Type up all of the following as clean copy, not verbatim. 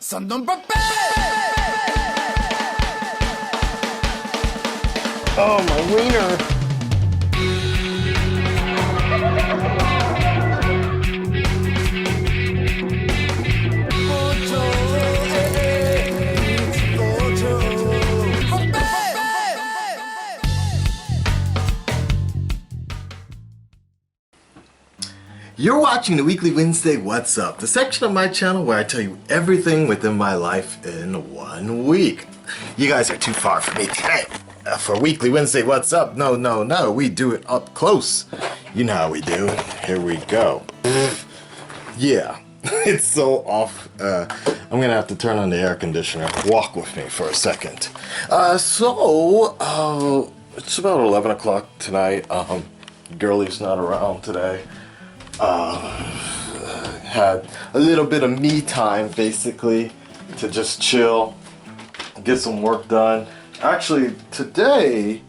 Son d'un papel! Oh, my wiener. You're watching the Weekly Wednesday What's Up, the section of my channel where I tell you everything within my life in 1 week. You guys are too far for me today. For Weekly Wednesday What's Up, no, we do it up close. You know how we do. Here we go. Yeah, it's so off. I'm gonna have to turn on the air conditioner. Walk with me for a second. It's about 11 o'clock tonight. Girlie's not around today. Had a little bit of me time basically to just chill, get some work done. Actually today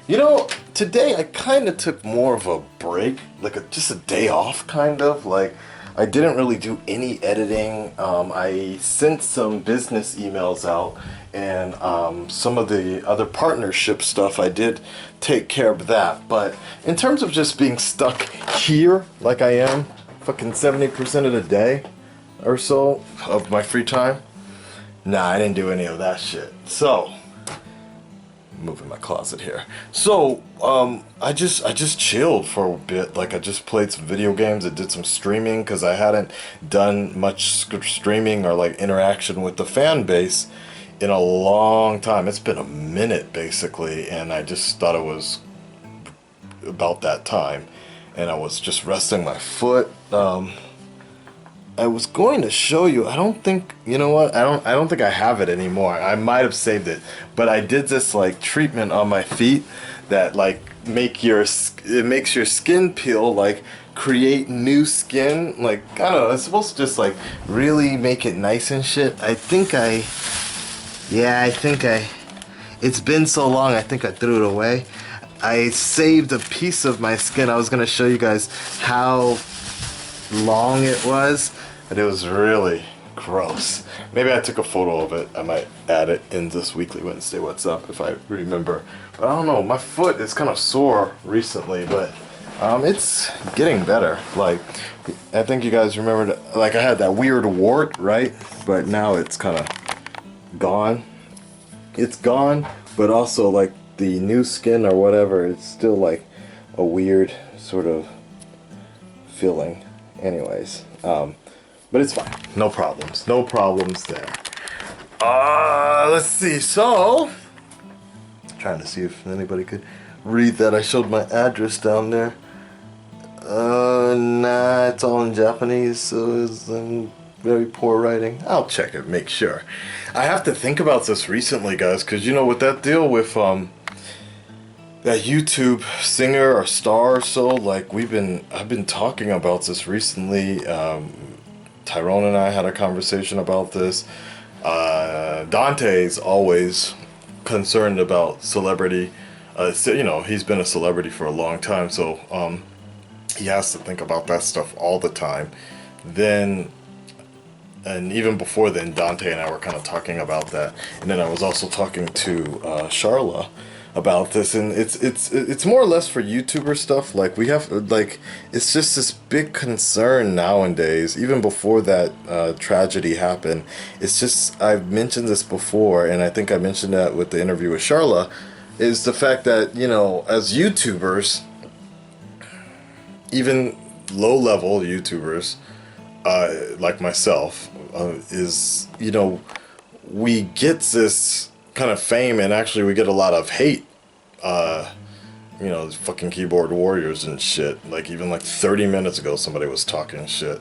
I kind of took more of a break, like just a day off kind of. Like I didn't really do any editing. I sent some business emails out and some of the other partnership stuff I did take care of that. But in terms of just being stuck here like I am fucking 70% of the day or so of my free time, nah, I didn't do any of that shit. So moving my closet here. So I just chilled for a bit. Like I just played some video games. I did some streaming because I hadn't done much streaming or like interaction with the fan base in a long time. It's been a minute basically, and I just thought it was about that time, and I was just resting my foot. I was going to show you. I don't think, you know what? I don't think I have it anymore. I might have saved it, but I did this like treatment on my feet that like makes your skin peel, like create new skin. Like I don't know. It's supposed to just like really make it nice and shit. It's been so long. I think I threw it away. I saved a piece of my skin. I was gonna show you guys how long it was, but it was really gross. Maybe I took a photo of it. I might add it in this Weekly Wednesday What's Up if I remember. But I don't know, my foot is kind of sore recently, but it's getting better. Like I think you guys remember like I had that weird wart, right? But now it's kind of gone. It's gone, but also like the new skin or whatever, it's still like a weird sort of feeling. Anyways, but it's fine. No problems there. Let's see. So, trying to see if anybody could read that. I showed my address down there. Nah, it's all in Japanese, so it's very poor writing. I'll check it, make sure. I have to think about this recently, guys, because you know, with that deal with that YouTube singer or star or so, like I've been talking about this recently. Tyrone and I had a conversation about this. Dante's always concerned about celebrity. So, you know, he's been a celebrity for a long time, so he has to think about that stuff all the time. Then, and even before then, Dante and I were kind of talking about that. And then I was also talking to Charla about this, and it's more or less for YouTuber stuff. Like we have like it's just this big concern nowadays. Even before that tragedy happened, it's just, I've mentioned this before, and I think I mentioned that with the interview with Charla, is the fact that, you know, as YouTubers, even low-level YouTubers like myself, is, you know, we get this kind of fame, and actually we get a lot of hate. You know, fucking keyboard warriors and shit. Like even like 30 minutes ago somebody was talking shit.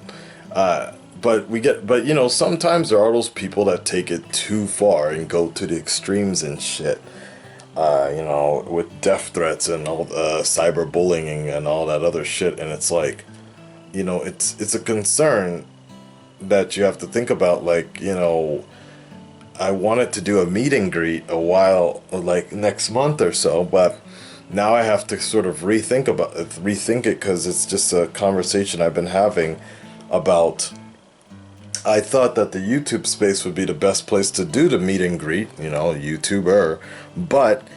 But you know, sometimes there are those people that take it too far and go to the extremes and shit. You know, with death threats and all cyberbullying and all that other shit, and it's like, you know, it's a concern that you have to think about. Like, you know, I wanted to do a meet and greet a while, like next month or so, but now I have to sort of rethink it, because it's just a conversation I've been having about I thought that the YouTube space would be the best place to do the meet and greet, YouTuber. But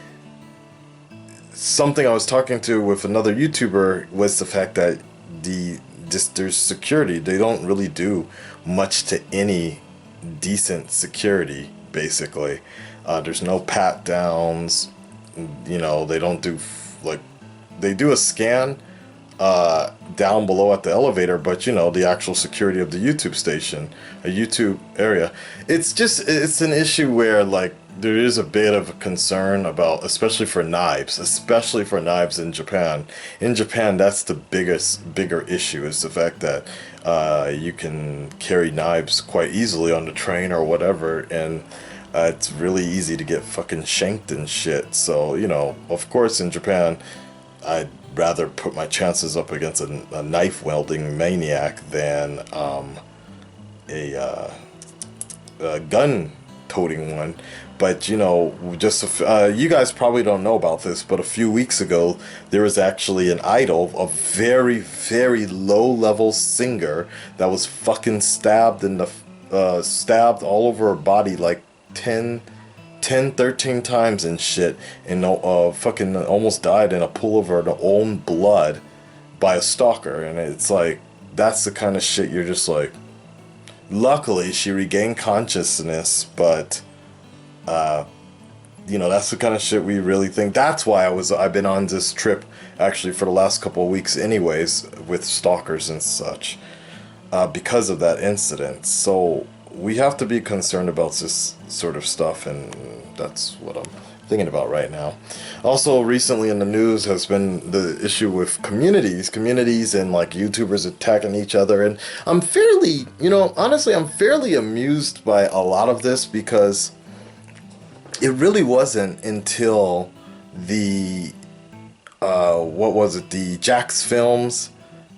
something I was talking to with another YouTuber was the fact that there's security. They don't really do much to any decent security, basically. There's no pat downs. They don't do they do a scan down below at the elevator, but the actual security of the YouTube station, a YouTube area, it's an issue where there is a bit of a concern about, especially for knives in Japan. In Japan, that's the bigger issue, is the fact that you can carry knives quite easily on the train or whatever, and it's really easy to get fucking shanked and shit. So, of course in Japan, I'd rather put my chances up against a knife wielding maniac than a gun toting one. But you guys probably don't know about this, but a few weeks ago there was actually an idol, a very, very low level singer, that was fucking stabbed stabbed all over her body 13 times and shit, and fucking almost died in a pool of her own blood by a stalker. And it's that's the kind of shit you're just luckily she regained consciousness, but that's the kind of shit we really think. That's why I've been on this trip actually for the last couple of weeks anyways, with stalkers and such, because of that incident. So we have to be concerned about this sort of stuff, and that's what I'm thinking about right now. Also, recently in the news has been the issue with communities and YouTubers attacking each other, and I'm fairly, honestly, I'm fairly amused by a lot of this, because it really wasn't until the the Jax Films,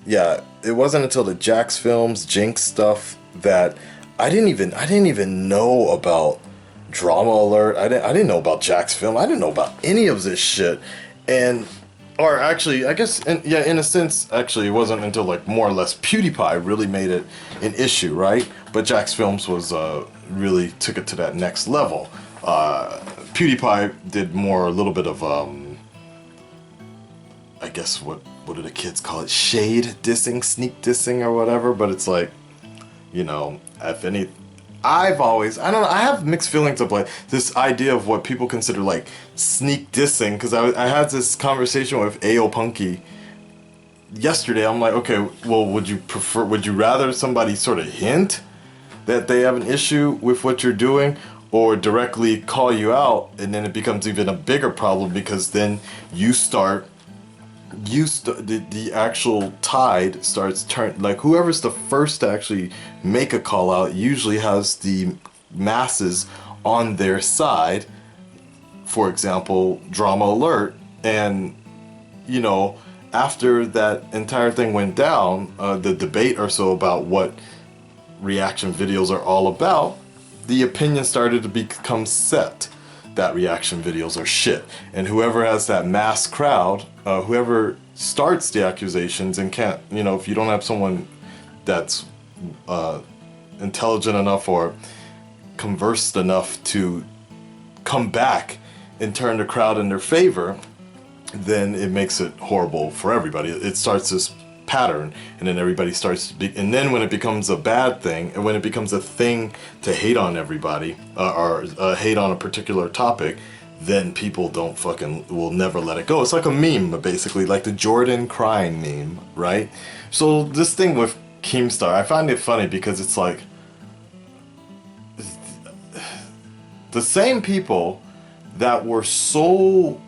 it wasn't until the Jax Films Jinx stuff that I didn't even know about Drama Alert. I didn't know about Jax Film. I didn't know about any of this shit. Or actually, I guess, in a sense, actually, it wasn't until more or less PewDiePie really made it an issue, right? But Jax Films was really took it to that next level. PewDiePie did a little bit of I guess what do the kids call it? Shade dissing, sneak dissing, or whatever. But it's if any, I don't know, I have mixed feelings of this idea of what people consider sneak dissing, because I had this conversation with Ayo Punky yesterday. I'm okay, well, would you rather somebody sort of hint that they have an issue with what you're doing, or directly call you out, and then it becomes even a bigger problem, because then the actual tide starts turning. Whoever's the first to actually make a call out usually has the masses on their side. For example, Drama Alert. And after that entire thing went down, the debate or so about what reaction videos are all about, the opinion started to become set that reaction videos are shit. And whoever has that mass crowd, whoever starts the accusations and can't, if you don't have someone that's intelligent enough or conversed enough to come back and turn the crowd in their favor, then it makes it horrible for everybody. It starts this pattern, and then everybody starts and then when it becomes a bad thing, and when it becomes a thing to hate on everybody, or hate on a particular topic, then people will never let it go. It's like a meme, basically, like the Jordan crying meme, right? So this thing with Keemstar, I find it funny because it's the same people that were so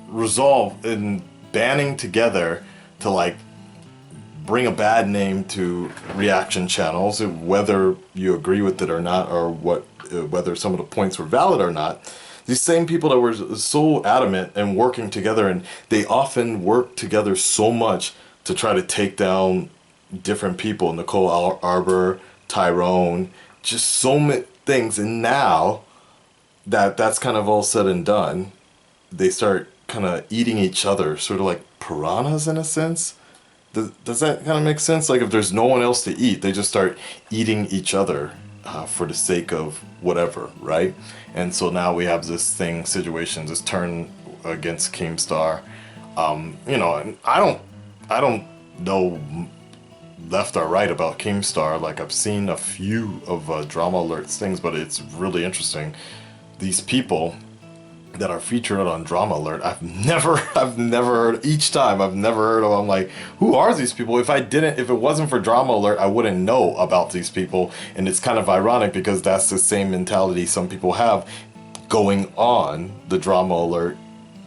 resolved in banding together to bring a bad name to reaction channels, whether you agree with it or not, or whether some of the points were valid or not. These same people that were so adamant and working together, and they often work together so much to try to take down different people, Nicole Arbor, Tyrone, just so many things. And now that that's kind of all said and done, they start kind of eating each other, sort of like piranhas in a sense. Does that kind of make sense? Like if there's no one else to eat, they just start eating each other for the sake of whatever, right? And so now we have this situation, this turn against Keemstar. You know, and I don't know left or right about Keemstar. Like I've seen a few of Drama Alert's things, but it's really interesting. These people that are featured on Drama Alert, I've never heard, each time I've never heard of them. I'm like, who are these people? If it wasn't for Drama Alert, I wouldn't know about these people. And it's kind of ironic because that's the same mentality some people have going on the Drama Alert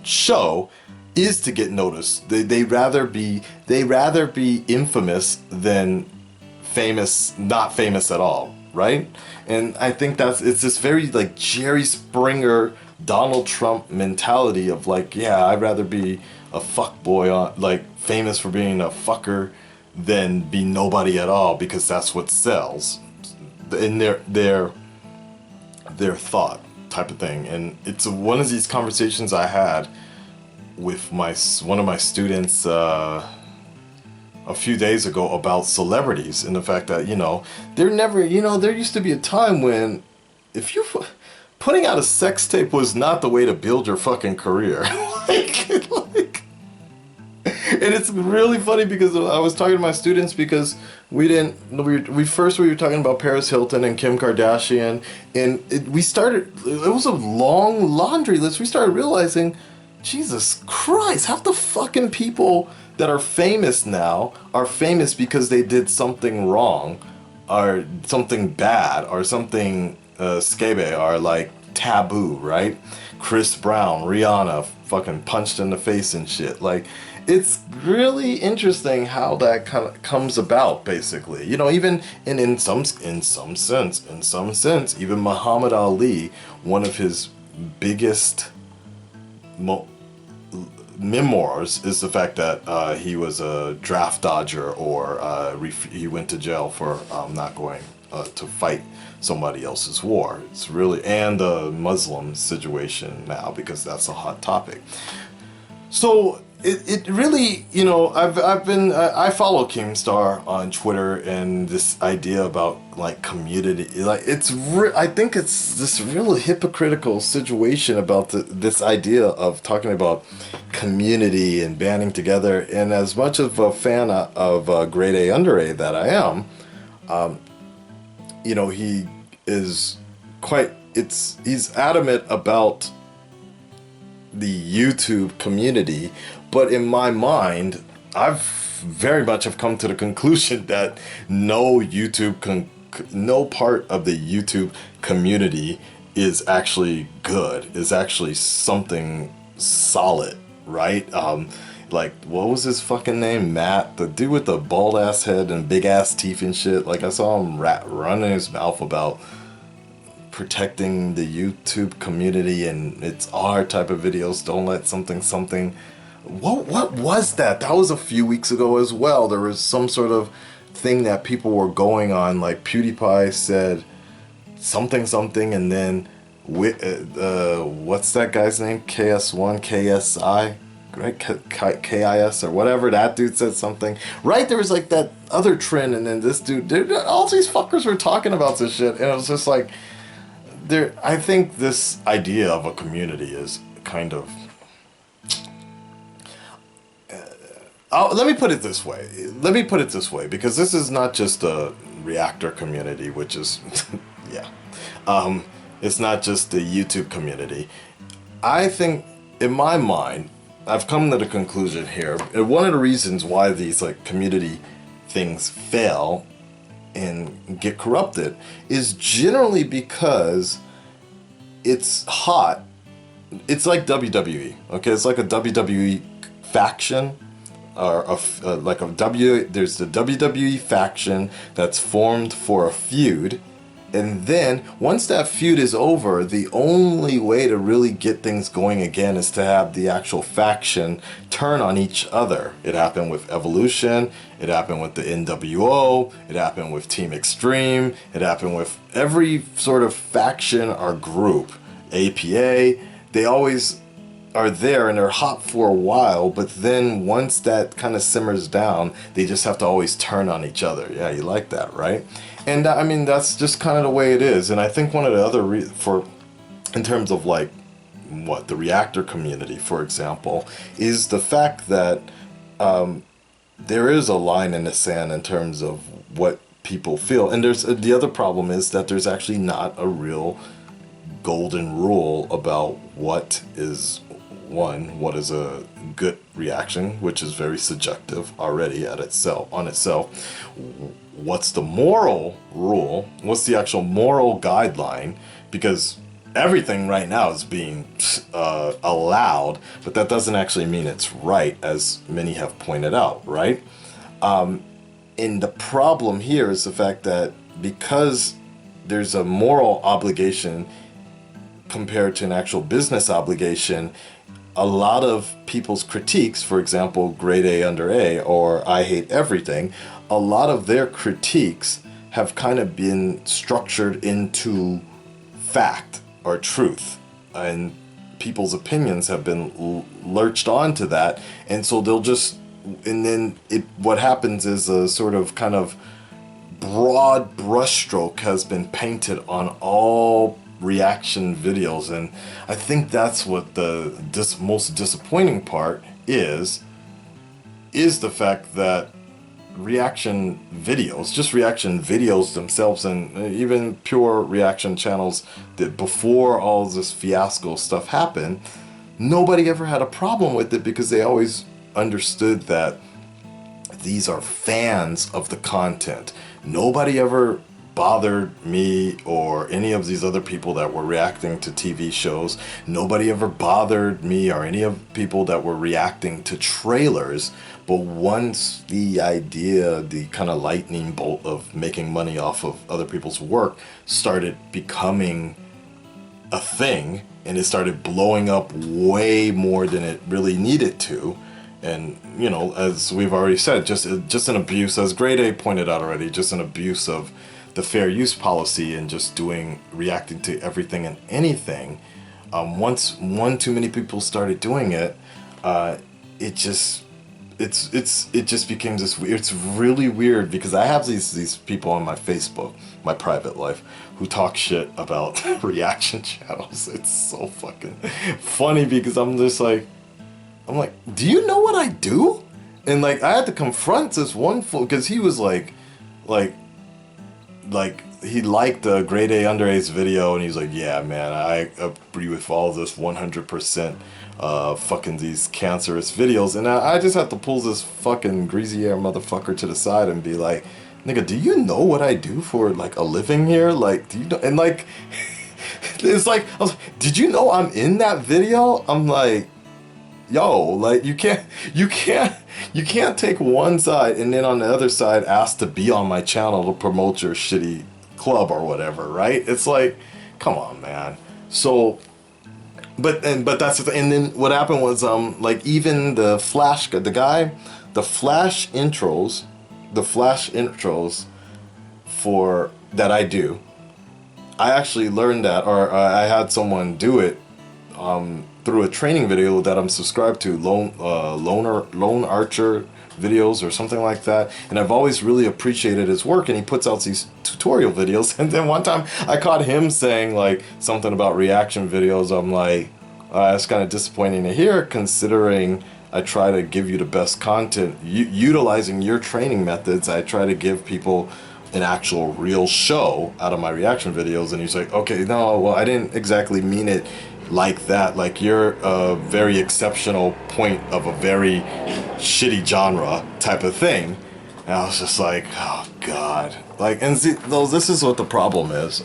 show, is to get noticed. They rather be infamous than famous, not famous at all, right? And I think it's this very like Jerry Springer, Donald Trump mentality of like, yeah, I'd rather be a fuck boy like famous for being a fucker than be nobody at all, because that's what sells in their thought type of thing. And it's one of these conversations I had with one of my students a few days ago about celebrities and the fact that, you know, there used to be a time when if you putting out a sex tape was not the way to build your fucking career. And it's really funny because I was talking to my students because we were talking about Paris Hilton and Kim Kardashian, and it was a long laundry list. We started realizing, Jesus Christ, half the fucking people that are famous now are famous because they did something wrong or something bad or something skebe or like taboo, right? Chris Brown, Rihanna fucking punched in the face and shit. Like, it's really interesting how that kind of comes about, basically. You know, even in some sense, even Muhammad Ali, one of his biggest memoirs is the fact that he was a draft dodger, or he went to jail for not going to fight somebody else's war. It's really, and the Muslim situation now, because that's a hot topic. So it really, you know, I follow Keemstar on Twitter, and this idea about like community, like I think it's this really hypocritical situation about this idea of talking about community and banding together. And as much of a fan of grade A under A that I am, you know, he's adamant about the YouTube community, but in my mind, I've very much have come to the conclusion that no part of the YouTube community is actually good, is actually something solid, right? Like, what was his fucking name? Matt, the dude with the bald ass head and big ass teeth and shit. Like, I saw him running his mouth about protecting the YouTube community and it's our type of videos. Don't let something. What was that? That was a few weeks ago as well. There was some sort of thing that people were going on. Like PewDiePie said something, and then what's that guy's name? KS1, KSI. Right, KIS or whatever, that dude said something, right? There was like that other trend, and then this dude, all these fuckers were talking about this shit, and it was just like, I think this idea of a community is kind of, let me put it this way, because this is not just a reactor community, which is, yeah, it's not just the YouTube community. I think, in my mind, I've come to the conclusion here, and one of the reasons why these like community things fail and get corrupted is generally because it's hot. It's like WWE, okay? It's like a WWE faction, or there's the WWE faction that's formed for a feud. And then, once that feud is over, the only way to really get things going again is to have the actual faction turn on each other. It happened with Evolution, it happened with the NWO, it happened with Team Extreme, it happened with every sort of faction or group. APA, they always are there and they're hot for a while, but then once that kind of simmers down, they just have to always turn on each other. Yeah, you like that, right? And I mean, that's just kind of the way it is. And I think one of the other in terms of like the reactor community, for example, is the fact that there is a line in the sand in terms of what people feel. And there's the other problem is that there's actually not a real golden rule about what is a good reaction, which is very subjective already on itself. What's the moral rule? What's the actual moral guideline? Because everything right now is being allowed, but that doesn't actually mean it's right, as many have pointed out, right? And the problem here is the fact that because there's a moral obligation compared to an actual business obligation, a lot of people's critiques, for example, grade A under A or I hate everything, a lot of their critiques have kind of been structured into fact or truth, and people's opinions have been lurched onto that, and so they'll just, and then what happens is a sort of kind of broad brushstroke has been painted on all reaction videos. And I think that's what the most disappointing part is the fact that reaction videos themselves, and even pure reaction channels, that before all this fiasco stuff happened, nobody ever had a problem with it because they always understood that these are fans of the content. Nobody ever bothered me or any of these other people that were reacting to TV shows. Nobody ever bothered me or any of people that were reacting to trailers. But once the idea, the kind of lightning bolt of making money off of other people's work started becoming a thing, and it started blowing up way more than it really needed to, and you know, as we've already said, just an abuse, as Grade A pointed out already, just an abuse of the fair use policy and just reacting to everything and anything. Once one too many people started doing it, it just became this weird. It's really weird because I have these people on my Facebook, my private life, who talk shit about reaction channels. It's so fucking funny because I'm like, do you know what I do? And like, I had to confront this one fool because he was like he liked the Grade A under A's video, and he's like, yeah, man, I agree with all this 100%. Fucking these cancerous videos, and I just have to pull this fucking greasy air motherfucker to the side and be like, nigga, do you know what I do for like a living here? Like, do you know? And like, it's like, I was like, did you know I'm in that video? I'm like, yo, like you can't take one side and then on the other side ask to be on my channel to promote your shitty club or whatever, right? It's like, come on, man. So, but that's the thing. And then what happened was like even the flash intros for that I do, I actually learned that, or I had someone do it through a training video that I'm subscribed to, Lone Archer videos or something like that, and I've always really appreciated his work, and he puts out these tutorial videos. And then one time I caught him saying like something about reaction videos. I'm like, it's kind of disappointing to hear, considering I try to give you the best content, utilizing your training methods. I try to give people an actual real show out of my reaction videos. And he's like, okay, no, well, I didn't exactly mean it like that. Like, you're a very exceptional point of a very shitty genre type of thing. And I was just like, oh god. Like, and see, though, this is what the problem is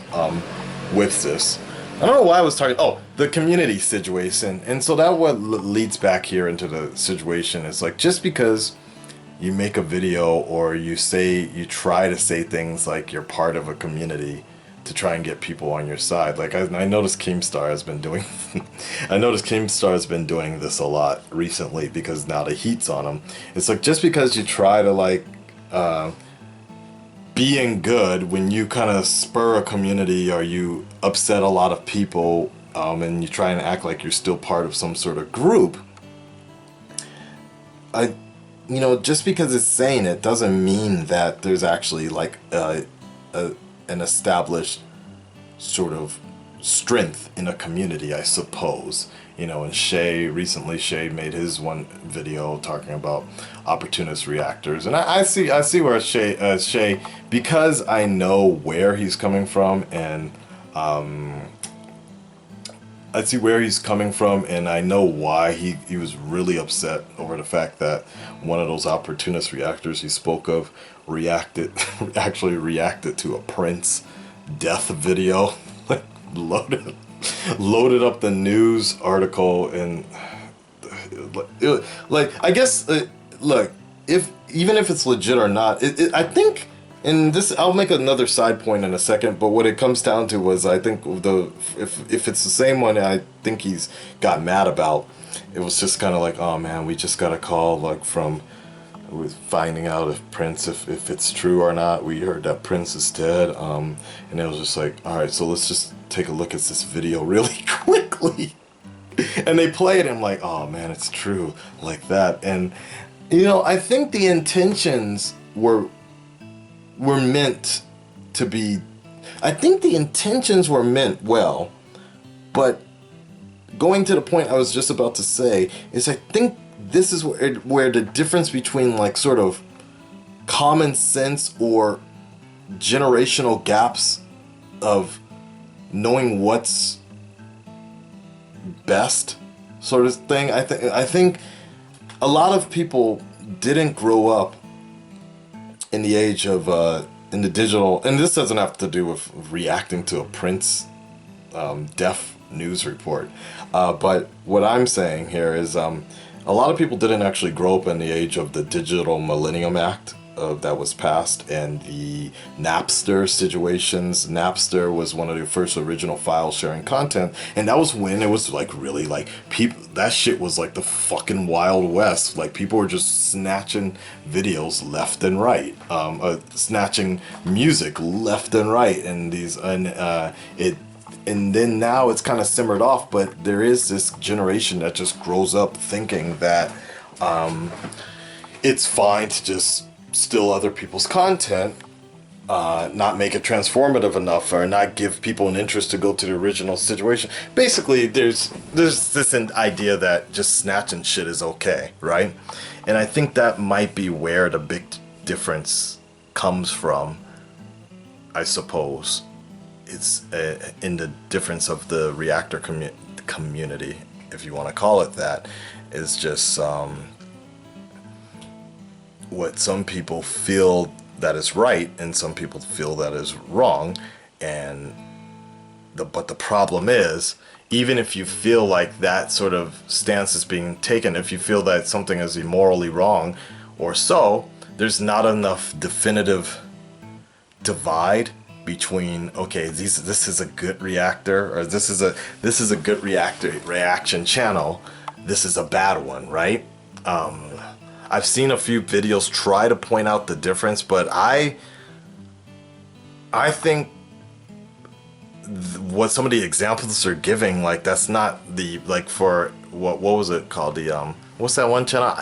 with this. I don't know why I was talking. Oh, the community situation. And so that what leads back here into the situation is like, just because you make a video or you try to say things like you're part of a community to try and get people on your side. Like I noticed Keemstar has been doing this a lot recently because now the heat's on him. It's like, just because you try to like being good when you kind of spur a community or you upset a lot of people and you try and act like you're still part of some sort of group, you know, just because it's saying it doesn't mean that there's actually like an established sort of strength in a community, I suppose. You know, and recently Shay made his one video talking about opportunist reactors, and I see where Shay, because I know where he's coming from, and I see where he's coming from, and I know why he was really upset over the fact that one of those opportunist reactors he spoke of actually reacted to a Prince death video, like loaded up the news article, and like I guess look, even if it's legit or not, I think. And this, I'll make another side point in a second, but what it comes down to was, I think if it's the same one I think he's got mad about, it was just kind of like, oh man, we just got a call like from with finding out if Prince, if it's true or not. We heard that Prince is dead, and it was just like, all right, so let's just take a look at this video really quickly. And they play it, and I'm like, oh man, it's true, like that. And you know, I think the intentions were meant to be, I think the intentions were meant well, but going to the point I was just about to say is, I think this is where the difference between like sort of common sense or generational gaps of knowing what's best sort of thing. I think a lot of people didn't grow up in the age of in the digital, and this doesn't have to do with reacting to a Prince deaf news report, but what I'm saying here is a lot of people didn't actually grow up in the age of the Digital Millennium Act that was passed, and the Napster situations. Napster was one of the first original file sharing content, and that was when it was like really like people, that shit was like the fucking Wild West. Like people were just snatching videos left and right, snatching music left and right, and and then now it's kind of simmered off, but there is this generation that just grows up thinking that it's fine to just steal other people's content, not make it transformative enough, or not give people an interest to go to the original situation. Basically, there's this idea that just snatching shit is okay, right? And I think that might be where the big difference comes from, I suppose. It's in the difference of the reactor community, if you want to call it that, is just what some people feel that is right and some people feel that is wrong. And but the problem is, even if you feel like that sort of stance is being taken, if you feel that something is immorally wrong or so, there's not enough definitive divide between, okay, this is a good reactor, or this is a good reaction channel, this is a bad one, right? I've seen a few videos try to point out the difference, but I think what some of the examples are giving, like, that's not the, like, for what was it called, the what's that one channel,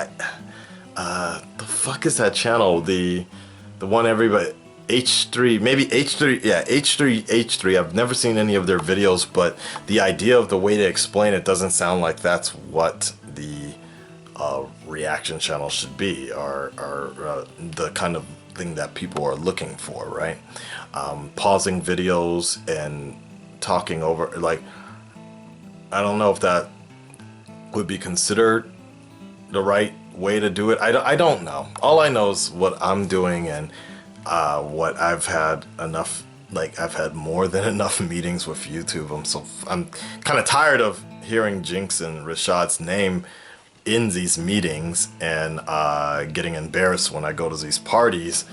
the fuck is that channel, the one everybody, H3, maybe H3, yeah, H3. I've never seen any of their videos, but the idea of the way they explain it doesn't sound like that's what the reaction channel should be, or the kind of thing that people are looking for, right? Pausing videos and talking over, like, I don't know if that would be considered the right way to do it. I don't know. All I know is what I'm doing, and what I've had enough, like, I've had more than enough meetings with YouTube. I'm kind of tired of hearing Jinx and Rashad's name in these meetings, and getting embarrassed when I go to these parties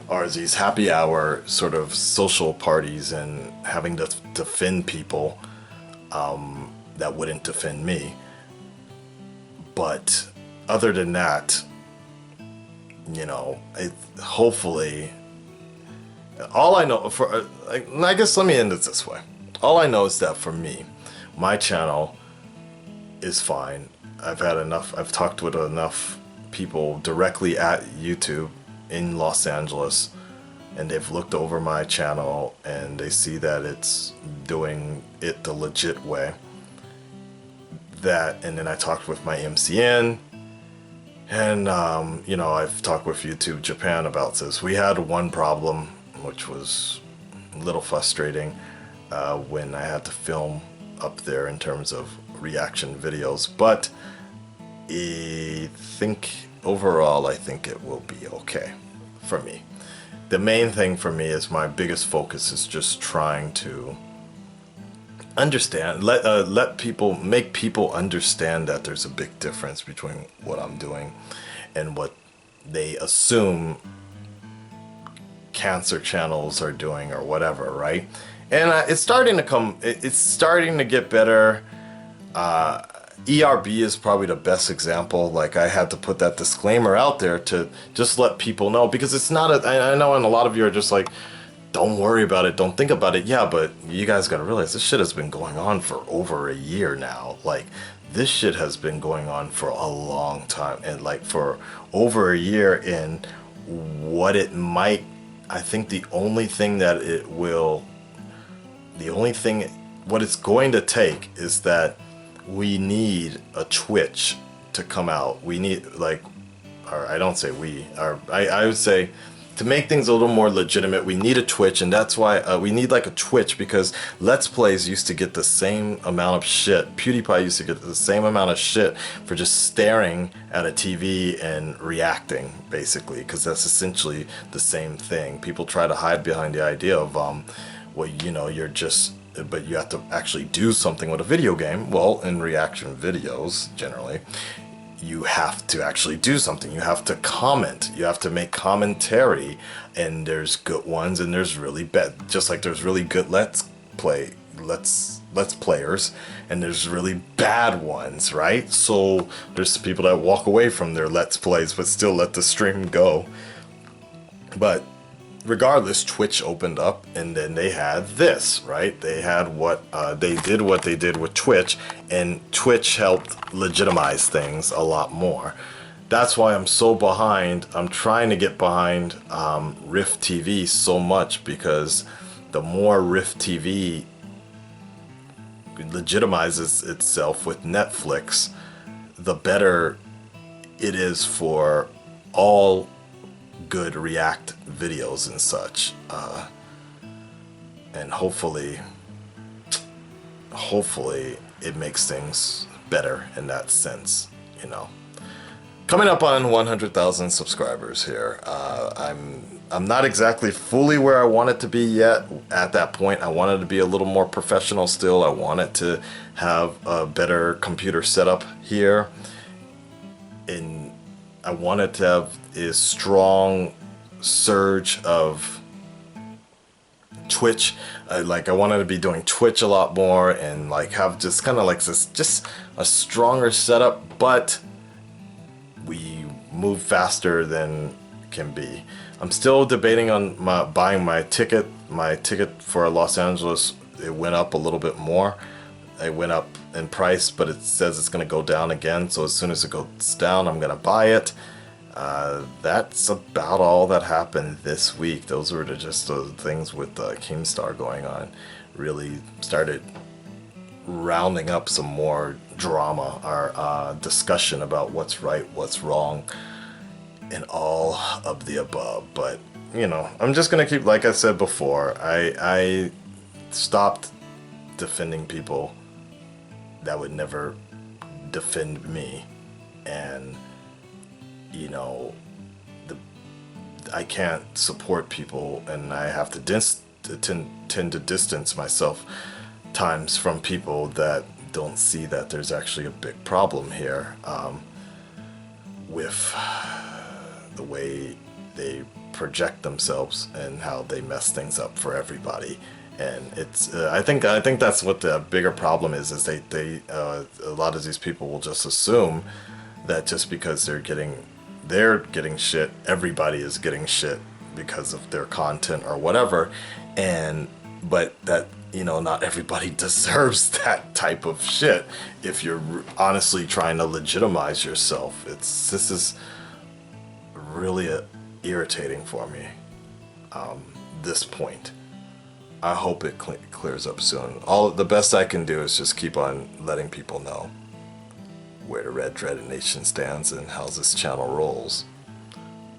or these happy hour sort of social parties, and having to defend people that wouldn't defend me. But other than that, you know, hopefully, all I know, I guess let me end it this way. All I know is that for me, my channel is fine. I've talked with enough people directly at YouTube in Los Angeles, and they've looked over my channel and they see that it's doing it the legit way. And then I talked with my MCN, and you know, I've talked with YouTube Japan about this. We had one problem, which was a little frustrating when I had to film up there in terms of reaction videos, but I think overall it will be okay for me. The main thing for me is my biggest focus is just trying to understand, make people understand that there's a big difference between what I'm doing and what they assume cancer channels are doing or whatever, right? And it's starting to get better. ERB is probably the best example. Like, I had to put that disclaimer out there to just let people know, because it's not I know, and a lot of you are just like, don't worry about it, don't think about it. Yeah, but you guys gotta realize this shit has been going on for over a year now. Like, this shit has been going on for a long time, and like for over a year. And what it might, I think the only thing what it's going to take is that we need a Twitch to come out. We need, like, or I don't say we, or I would say, to make things a little more legitimate, we need a Twitch. And that's why we need like a Twitch, because Let's Plays used to get the same amount of shit. PewDiePie used to get the same amount of shit for just staring at a TV and reacting, basically, because that's essentially the same thing. People try to hide behind the idea of, well, you know, but you have to actually do something with a video game. Well, in reaction videos, generally, you have to actually do something. You have to comment. You have to make commentary. And there's good ones and there's really bad. Just like there's really good let's players, and there's really bad ones, right? So there's people that walk away from their let's plays but still let the stream go. But regardless, Twitch opened up, and then they had this, right? They had they did with Twitch, and Twitch helped legitimize things a lot more. That's why I'm so behind. I'm trying to get behind Rift TV so much, because the more Rift TV legitimizes itself with Netflix, the better it is for all good React videos and such, and hopefully it makes things better in that sense, you know. Coming up on 100,000 subscribers here. I'm not exactly fully where I want it to be yet. At that point, I wanted to be a little more professional still. I wanted to have a better computer setup here, and I wanted to have a strong surge of Twitch. I wanted to be doing Twitch a lot more, and like have just kind of like this, just a stronger setup, but we move faster than can be. I'm still debating on buying my ticket. My ticket for Los Angeles, it went up a little bit more. It went up in price, but it says it's going to go down again. So as soon as it goes down, I'm going to buy it. That's about all that happened this week. Those were just the things with Keemstar going on. Really started rounding up some more drama or discussion about what's right, what's wrong, and all of the above. But, you know, I'm just going to keep, like I said before, I stopped defending people that would never defend me. And, you know, I can't support people, and I have to tend to distance myself times from people that don't see that there's actually a big problem here with the way they project themselves and how they mess things up for everybody. And it's I think that's what the bigger problem is they a lot of these people will just assume that just because they're getting shit, everybody is getting shit because of their content or whatever. But that you know, not everybody deserves that type of shit if you're honestly trying to legitimize yourself. This is really irritating for me, this point. I hope it clears up soon. The best I can do is just keep on letting people know where the Red Dreaded Nation stands and how this channel rolls.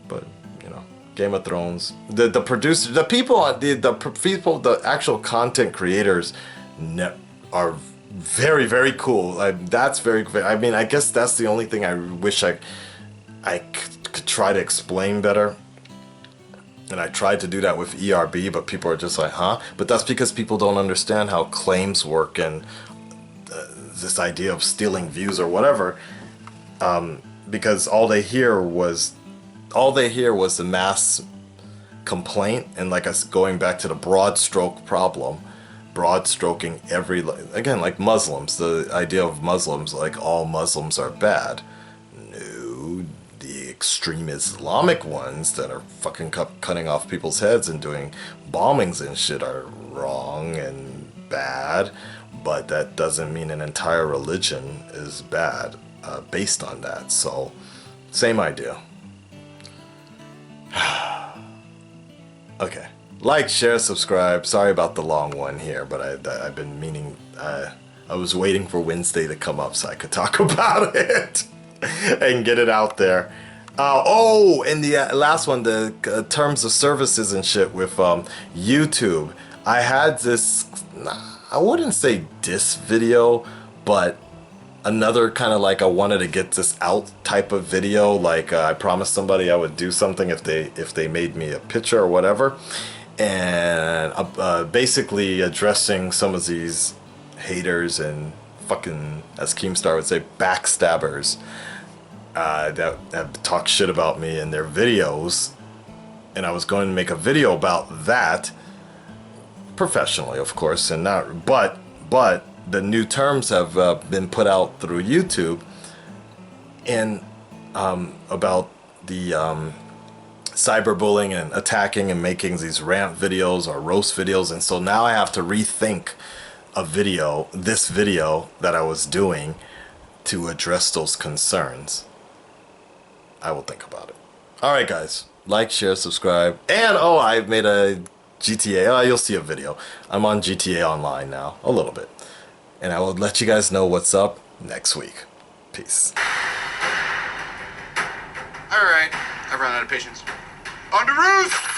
But, you know, Game of Thrones, the producers, the people, the actual content creators are very, very cool. That's very, I mean, I guess that's the only thing I wish I could try to explain better. And I tried to do that with ERB, but people are just like, huh? But that's because people don't understand how claims work and this idea of stealing views or whatever. Because all they hear was the mass complaint, and like us going back to the broad stroke problem, broad stroking again, like Muslims, the idea of Muslims, like all Muslims are bad. No, the extreme Islamic ones that are fucking cutting off people's heads and doing bombings and shit are wrong and bad, but that doesn't mean an entire religion is bad based on that. So, same idea. Okay. Like, share, subscribe. Sorry about the long one here, but I've been meaning... I was waiting for Wednesday to come up so I could talk about it and get it out there. And the last one, the terms of services and shit with YouTube. I had this... I wouldn't say diss video, but another kind of like I wanted to get this out type of video. Like I promised somebody I would do something if they made me a picture or whatever, and basically addressing some of these haters and fucking, as Keemstar would say, backstabbers that have talked shit about me in their videos. And I was going to make a video about that professionally, of course, and not but the new terms have been put out through YouTube, and about the cyberbullying and attacking and making these rant videos or roast videos. And so now I have to rethink this video that I was doing to address those concerns. I will think about it. All right, guys, like, share, subscribe, and I've made a GTA. You'll see a video. I'm on GTA Online now, a little bit. And I will let you guys know what's up next week. Peace. Alright, I've run out of patience. On the roof!